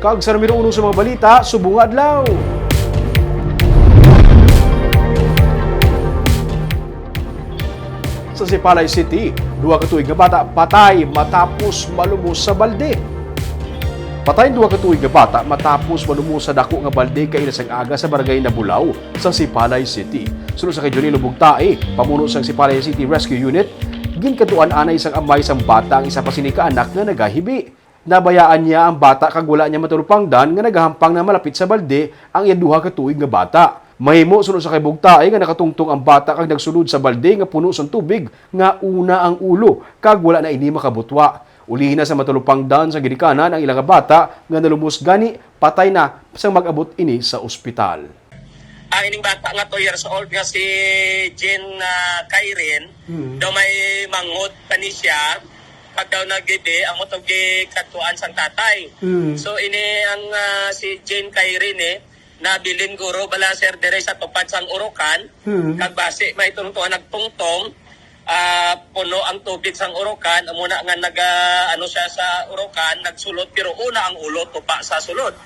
Kag sa numero 1 sa mga balita, subong adlaw. Sa Sipalay City, 2 ka tuig nga bata patay matapos malumos sa balde. Patay 2 ka tuig nga bata matapos malumos sa dako nga balde kay ilasang aga sa barangay Nabulaw sa Sipalay City. Sunod sa kay Jonilo Bugtae, pamuno sa Sipalay City Rescue Unit, ginkatuan anay isang amay sang bata ang isa pa sini ka anak nga nagahibi. Nabayaan niya ang bata kag wala niya matulupangdan nga nagahampang na malapit sa balde ang iya 2 ka tuig nga bata. Mahimo sunod sa kay Bugtae nga nakatungtong ang bata kag nagsulod sa balde nga puno sa tubig nga una ang ulo kag wala na ini makabutwa. Ulihin na sa matulupangdan sa ginikanan ang ilang bata nga nalumos gani patay na sang mag-abot ini sa ospital. Ang ining bata nga 2 years old nga si Jen Kairin, daw may mangot pa ni siya pag daw nagidi ang motong katuan sang tatay. So ini ang si Jen Kairin nabilin guro bala sir dire sa tupad sang urukan kag base may tuntuan nagtungtong puno ang tubig sang urukan amo na nga siya sa urukan nagsulod pero una ang ulo tupa sa sulod